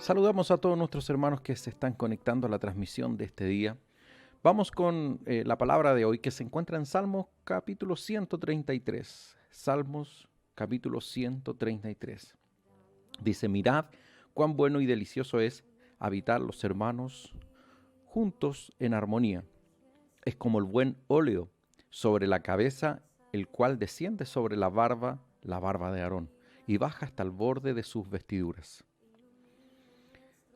Saludamos a todos nuestros hermanos que se están conectando a la transmisión de este día. Vamos con la palabra de hoy que se encuentra en Salmos capítulo 133. Salmos capítulo 133. Dice, mirad cuán bueno y delicioso es habitar los hermanos juntos en armonía. Es como el buen óleo sobre la cabeza, el cual desciende sobre la barba de Aarón, y baja hasta el borde de sus vestiduras.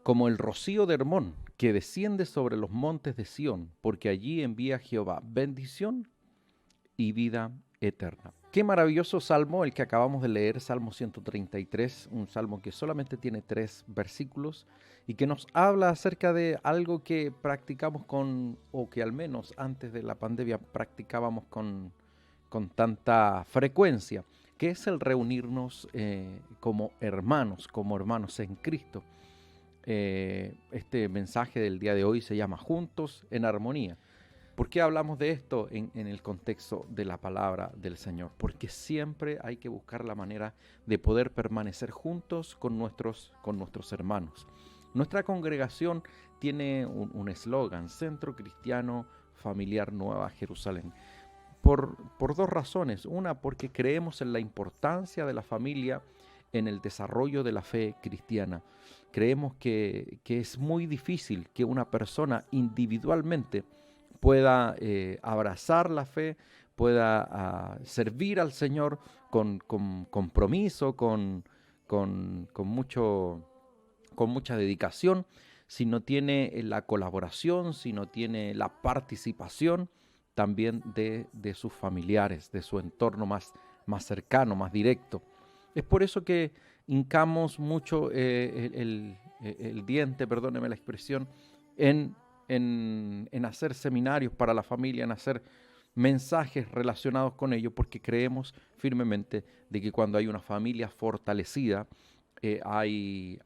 Como el rocío de Hermón, que desciende sobre los montes de Sión, porque allí envía Jehová bendición y vida eterna. Qué maravilloso salmo el que acabamos de leer, Salmo 133, un salmo que solamente tiene 3 versículos y que nos habla acerca de algo que practicamos o que al menos antes de la pandemia practicábamos con tanta frecuencia, que es el reunirnos como hermanos en Cristo. Este mensaje del día de hoy se llama Juntos en Armonía. ¿Por qué hablamos de esto en el contexto de la palabra del Señor? Porque siempre hay que buscar la manera de poder permanecer juntos con nuestros hermanos. Nuestra congregación tiene un eslogan, Centro Cristiano Familiar Nueva Jerusalén. Por 2 razones. Una, porque creemos en la importancia de la familia en el desarrollo de la fe cristiana. Creemos que es muy difícil que una persona individualmente pueda abrazar la fe, pueda servir al Señor con compromiso, con mucha dedicación, si no tiene la colaboración, si no tiene la participación también de sus familiares, de su entorno más cercano, más directo. Es por eso que hincamos mucho el diente, perdóneme la expresión, en hacer seminarios para la familia, en hacer mensajes relacionados con ello, porque creemos firmemente de que cuando hay una familia fortalecida, hay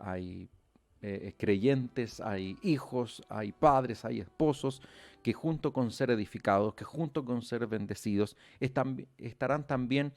creyentes, hay hijos, hay padres, hay esposos que junto con ser edificados, que junto con ser bendecidos, estarán también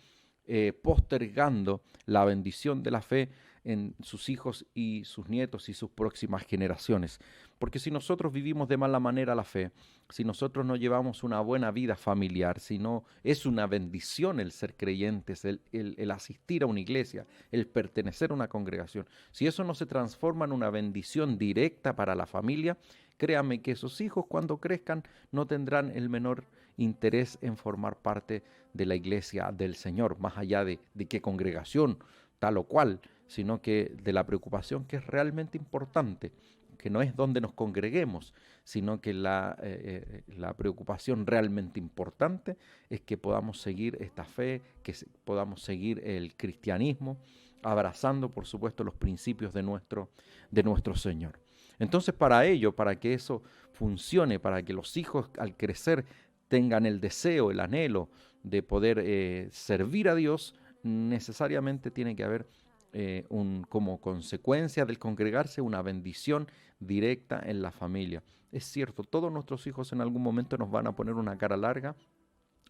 postergando la bendición de la fe en sus hijos y sus nietos y sus próximas generaciones. Porque si nosotros vivimos de mala manera la fe, si nosotros no llevamos una buena vida familiar, si no es una bendición el ser creyentes, el asistir a una iglesia, el pertenecer a una congregación, si eso no se transforma en una bendición directa para la familia, créame que esos hijos cuando crezcan no tendrán el menor interés en formar parte de la iglesia del Señor, más allá de qué congregación, tal o cual, sino que de la preocupación que es realmente importante, que no es donde nos congreguemos, sino que la preocupación realmente importante es que podamos seguir esta fe, que podamos seguir el cristianismo, abrazando por supuesto los principios de nuestro Señor. Entonces para ello, para que eso funcione, para que los hijos al crecer tengan el deseo, el anhelo de poder servir a Dios, necesariamente tiene que haber como consecuencia del congregarse una bendición directa en la familia. Es cierto, todos nuestros hijos en algún momento nos van a poner una cara larga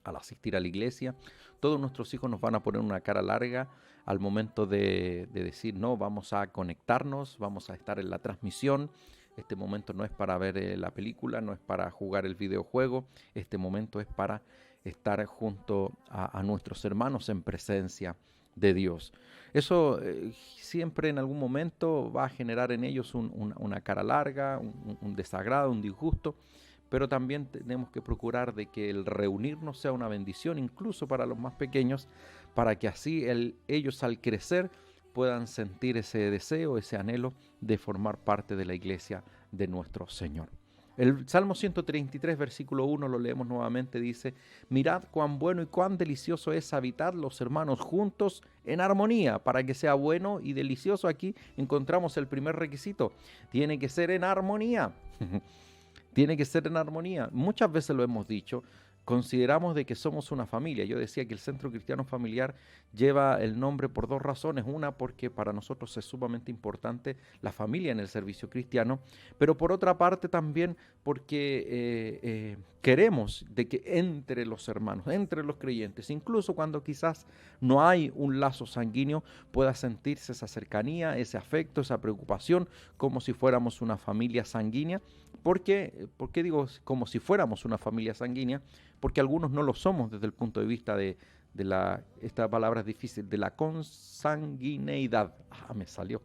al asistir a la iglesia, todos nuestros hijos nos van a poner una cara larga al momento de decir, no, vamos a conectarnos, vamos a estar en la transmisión. Este momento no es para ver la película, no es para jugar el videojuego, este momento es para estar junto a nuestros hermanos en presencia de Dios. Eso siempre en algún momento va a generar en ellos una cara larga, un desagrado, un disgusto, pero también tenemos que procurar de que el reunirnos sea una bendición, incluso para los más pequeños, para que así ellos al crecer puedan sentir ese deseo, ese anhelo de formar parte de la iglesia de nuestro Señor. El Salmo 133, versículo 1, lo leemos nuevamente, dice, mirad cuán bueno y cuán delicioso es habitar los hermanos juntos en armonía. Para que sea bueno y delicioso, aquí encontramos el primer requisito, tiene que ser en armonía. Tiene que ser en armonía. Muchas veces lo hemos dicho, consideramos de que somos una familia. Yo decía que el Centro Cristiano Familiar lleva el nombre por dos razones. Una, porque para nosotros es sumamente importante la familia en el servicio cristiano, pero por otra parte también porque queremos de que entre los hermanos, entre los creyentes, incluso cuando quizás no hay un lazo sanguíneo, pueda sentirse esa cercanía, ese afecto, esa preocupación, como si fuéramos una familia sanguínea. ¿Por qué digo como si fuéramos una familia sanguínea? Porque algunos no lo somos desde el punto de vista esta palabra es difícil, de la consanguineidad. Me salió,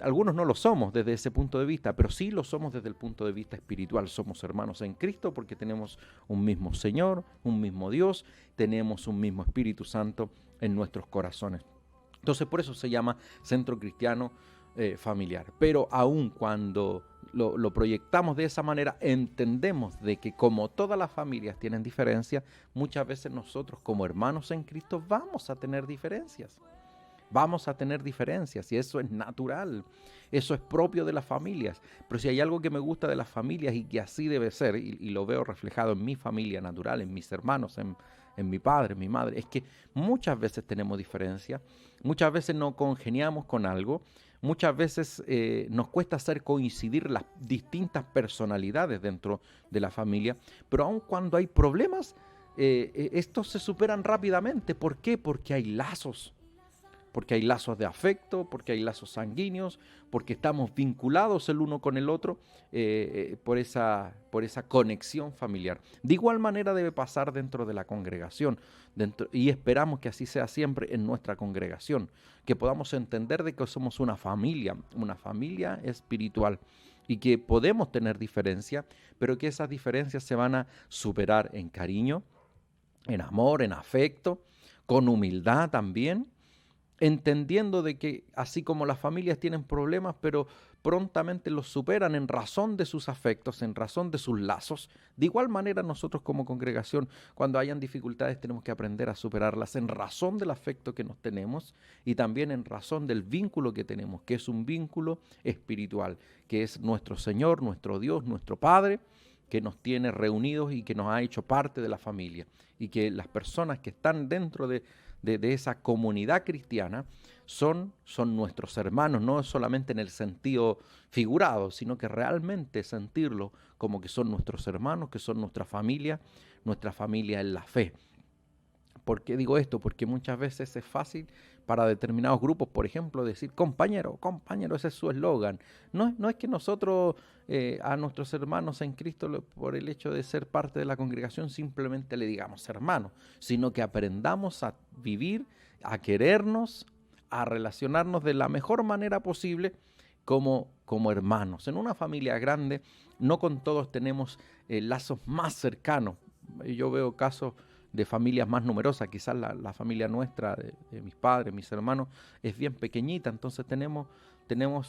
Algunos no lo somos desde ese punto de vista, pero sí lo somos desde el punto de vista espiritual. Somos hermanos en Cristo porque tenemos un mismo Señor, un mismo Dios, tenemos un mismo Espíritu Santo en nuestros corazones. Entonces por eso se llama Centro Cristiano Familiar. Pero aun cuando lo proyectamos de esa manera, entendemos de que como todas las familias tienen diferencias, muchas veces nosotros como hermanos en Cristo vamos a tener diferencias. Vamos a tener diferencias y eso es natural, eso es propio de las familias. Pero si hay algo que me gusta de las familias y que así debe ser, y lo veo reflejado en mi familia natural, en mis hermanos, en mi padre, en mi madre, es que muchas veces tenemos diferencias, muchas veces no congeniamos con algo, muchas veces nos cuesta hacer coincidir las distintas personalidades dentro de la familia, pero aun cuando hay problemas, estos se superan rápidamente. ¿Por qué? Porque hay lazos. Porque hay lazos de afecto, porque hay lazos sanguíneos, porque estamos vinculados el uno con el otro por esa conexión familiar. De igual manera debe pasar dentro de la congregación y esperamos que así sea siempre en nuestra congregación, que podamos entender de que somos una familia espiritual y que podemos tener diferencias, pero que esas diferencias se van a superar en cariño, en amor, en afecto, con humildad también, entendiendo de que así como las familias tienen problemas, pero prontamente los superan en razón de sus afectos, en razón de sus lazos, de igual manera nosotros como congregación, cuando hayan dificultades, tenemos que aprender a superarlas en razón del afecto que nos tenemos y también en razón del vínculo que tenemos, que es un vínculo espiritual, que es nuestro Señor, nuestro Dios, nuestro Padre, que nos tiene reunidos y que nos ha hecho parte de la familia, y que las personas que están dentro de esa comunidad cristiana son nuestros hermanos, no solamente en el sentido figurado, sino que realmente sentirlo como que son nuestros hermanos, que son nuestra familia en la fe. ¿Por qué digo esto? Porque muchas veces es fácil para determinados grupos, por ejemplo, decir compañero, ese es su eslogan. No es que nosotros a nuestros hermanos en Cristo, por el hecho de ser parte de la congregación, simplemente le digamos hermano, sino que aprendamos a vivir, a querernos, a relacionarnos de la mejor manera posible como hermanos. En una familia grande, no con todos tenemos lazos más cercanos. Yo veo casos de familias más numerosas, quizás la familia nuestra, de mis padres, mis hermanos, es bien pequeñita, entonces tenemos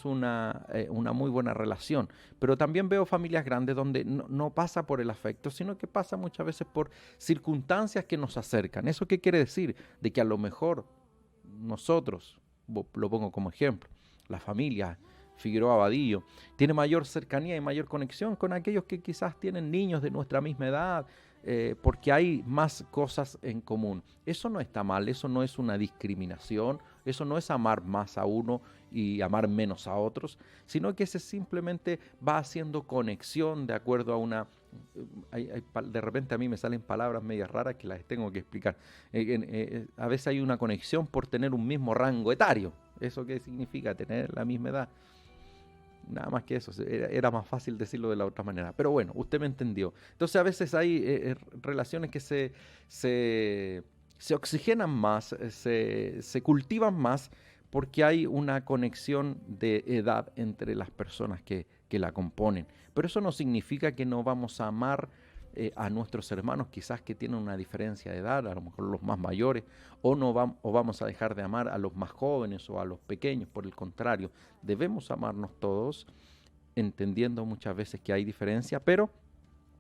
una muy buena relación. Pero también veo familias grandes donde no pasa por el afecto, sino que pasa muchas veces por circunstancias que nos acercan. ¿Eso qué quiere decir? De que a lo mejor nosotros, lo pongo como ejemplo, la familia Figueroa Vadillo, tiene mayor cercanía y mayor conexión con aquellos que quizás tienen niños de nuestra misma edad, porque hay más cosas en común. Eso no está mal, eso no es una discriminación, eso no es amar más a uno y amar menos a otros, sino que ese simplemente va haciendo conexión de acuerdo a una... de repente a mí me salen palabras medias raras que las tengo que explicar. A veces hay una conexión por tener un mismo rango etario. ¿Eso qué significa? Tener la misma edad. Nada más que eso, era más fácil decirlo de la otra manera. Pero bueno, usted me entendió. Entonces a veces hay relaciones que se oxigenan más, se cultivan más porque hay una conexión de edad entre las personas que la componen. Pero eso no significa que no vamos a amar a nuestros hermanos quizás que tienen una diferencia de edad, a lo mejor los más mayores, o vamos a dejar de amar a los más jóvenes o a los pequeños. Por el contrario, debemos amarnos todos, entendiendo muchas veces que hay diferencia, pero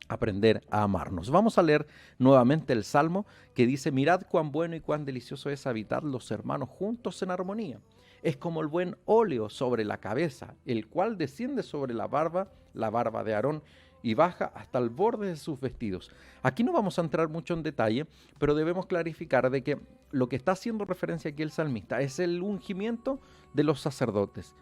aprender a amarnos. Vamos a leer nuevamente el Salmo que dice: mirad cuán bueno y cuán delicioso es habitar los hermanos juntos en armonía. Es como el buen óleo sobre la cabeza, el cual desciende sobre la barba de Aarón, y baja hasta el borde de sus vestidos. Aquí no vamos a entrar mucho en detalle, pero debemos clarificar de que lo que está haciendo referencia aquí el salmista es el ungimiento de los sacerdotes.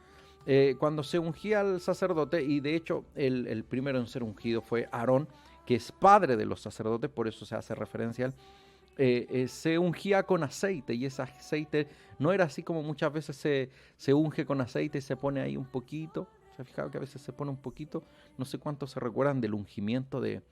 Cuando se ungía al sacerdote, y de hecho el primero en ser ungido fue Aarón, que es padre de los sacerdotes, por eso se hace referencia a él, se ungía con aceite, y ese aceite no era así como muchas veces se unge con aceite y se pone ahí un poquito. ¿Se ha fijado que a veces se pone un poquito? No sé cuántos se recuerdan del ungimiento del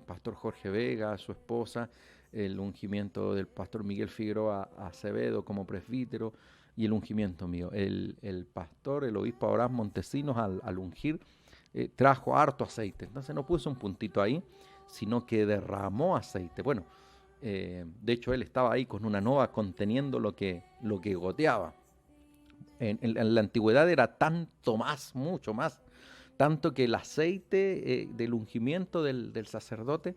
pastor Jorge Vega, su esposa, el ungimiento del pastor Miguel Figueroa Acevedo como presbítero, y el ungimiento mío. El pastor, el obispo Abraham Montesinos, al ungir, trajo harto aceite. Entonces no puso un puntito ahí, sino que derramó aceite. Bueno, de hecho él estaba ahí con una nova conteniendo lo que goteaba. En la antigüedad era tanto más, mucho más, tanto que el aceite del ungimiento del sacerdote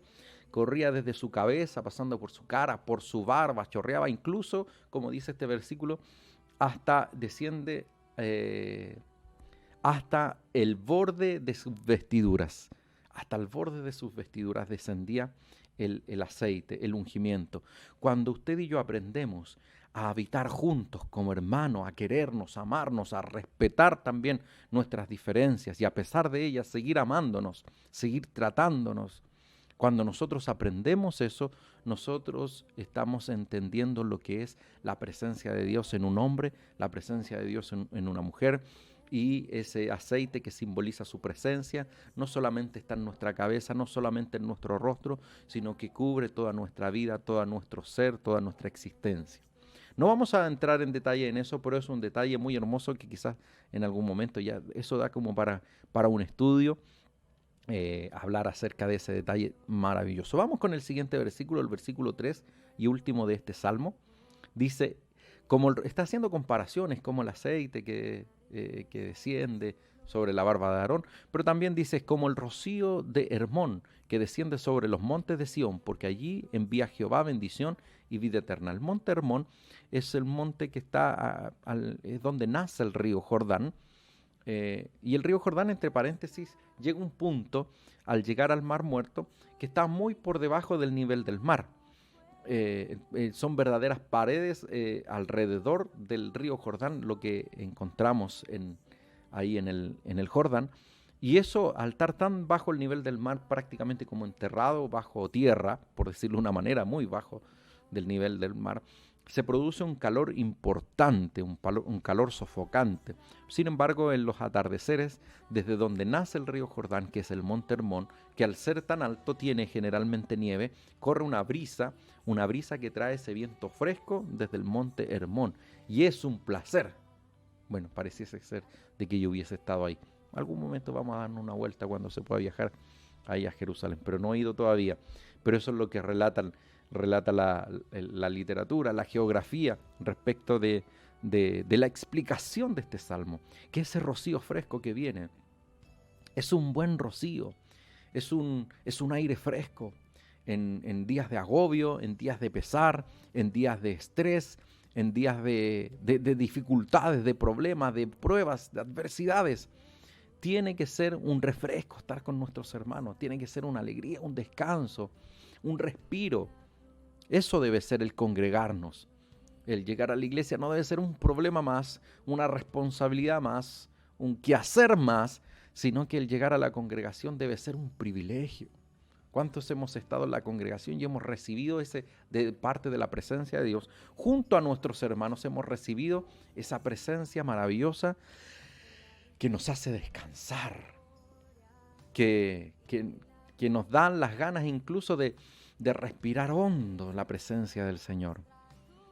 corría desde su cabeza, pasando por su cara, por su barba, chorreaba incluso, como dice este versículo, hasta desciende hasta el borde de sus vestiduras. Hasta el borde de sus vestiduras descendía el aceite, el ungimiento. Cuando usted y yo aprendemos a habitar juntos como hermanos, a querernos, a amarnos, a respetar también nuestras diferencias y a pesar de ellas seguir amándonos, seguir tratándonos. Cuando nosotros aprendemos eso, nosotros estamos entendiendo lo que es la presencia de Dios en un hombre, la presencia de Dios en una mujer, y ese aceite que simboliza su presencia no solamente está en nuestra cabeza, no solamente en nuestro rostro, sino que cubre toda nuestra vida, todo nuestro ser, toda nuestra existencia. No vamos a entrar en detalle en eso, pero es un detalle muy hermoso que quizás en algún momento ya eso da como para un estudio, hablar acerca de ese detalle maravilloso. Vamos con el siguiente versículo, el versículo 3 y último de este salmo. Dice, está haciendo comparaciones como el aceite que desciende sobre la barba de Aarón, pero también dice, como el rocío de Hermón que desciende sobre los montes de Sión, porque allí envía Jehová bendición y vida eterna. El monte Hermón es el monte que está es donde nace el río Jordán, y el río Jordán, entre paréntesis, llega a un punto al llegar al Mar Muerto que está muy por debajo del nivel del mar. Son verdaderas paredes alrededor del río Jordán, lo que encontramos ahí en el Jordán, y eso al estar tan bajo el nivel del mar, prácticamente como enterrado bajo tierra, por decirlo de una manera, muy bajo del nivel del mar, se produce un calor importante, un calor sofocante. Sin embargo, en los atardeceres, desde donde nace el río Jordán, que es el monte Hermón, que al ser tan alto tiene generalmente nieve, corre una brisa que trae ese viento fresco desde el monte Hermón, y es un placer. Bueno, pareciese ser de que yo hubiese estado ahí. Algún momento vamos a darnos una vuelta cuando se pueda viajar ahí a Jerusalén, pero no he ido todavía. Pero eso es lo que relata la literatura, la geografía respecto de la explicación de este salmo, que ese rocío fresco que viene es un buen rocío, es un aire fresco en días de agobio, en días de pesar, en días de estrés, en días de dificultades, de problemas, de pruebas, de adversidades. Tiene que ser un refresco estar con nuestros hermanos, tiene que ser una alegría, un descanso, un respiro. Eso debe ser el congregarnos. El llegar a la iglesia no debe ser un problema más, una responsabilidad más, un quehacer más, sino que el llegar a la congregación debe ser un privilegio. ¿Cuántos hemos estado en la congregación y hemos recibido de parte de la presencia de Dios? Junto a nuestros hermanos hemos recibido esa presencia maravillosa que nos hace descansar, que nos dan las ganas incluso de respirar hondo en la presencia del Señor.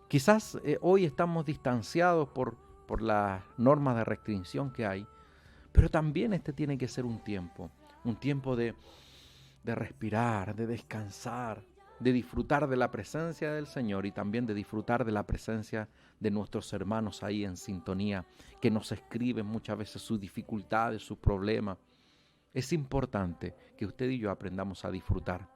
Quizás hoy estamos distanciados por las normas de restricción que hay, pero también este tiene que ser un tiempo de respirar, de descansar, de disfrutar de la presencia del Señor y también de disfrutar de la presencia de nuestros hermanos ahí en sintonía, que nos escriben muchas veces sus dificultades, sus problemas. Es importante que usted y yo aprendamos a disfrutar.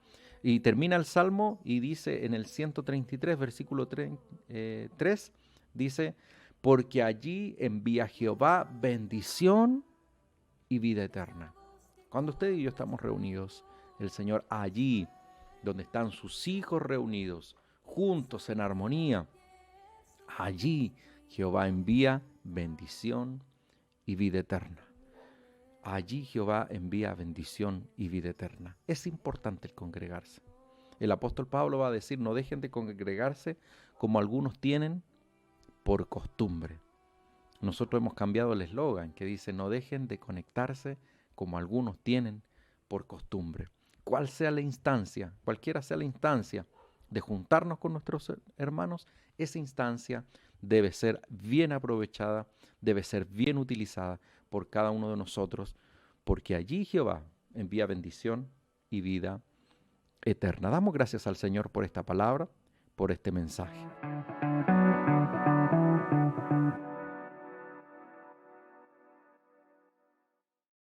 Y termina el Salmo y dice en el 133, versículo 3, dice, porque allí envía Jehová bendición y vida eterna. Cuando usted y yo estamos reunidos, el Señor allí, donde están sus hijos reunidos, juntos en armonía, allí Jehová envía bendición y vida eterna. Allí Jehová envía bendición y vida eterna. Es importante el congregarse. El apóstol Pablo va a decir, no dejen de congregarse como algunos tienen por costumbre. Nosotros hemos cambiado el eslogan que dice, no dejen de conectarse como algunos tienen por costumbre. Cual sea la instancia, cualquiera sea la instancia de juntarnos con nuestros hermanos, esa instancia debe ser bien aprovechada, debe ser bien utilizada por cada uno de nosotros, porque allí Jehová envía bendición y vida eterna. Damos gracias al Señor por esta palabra, por este mensaje.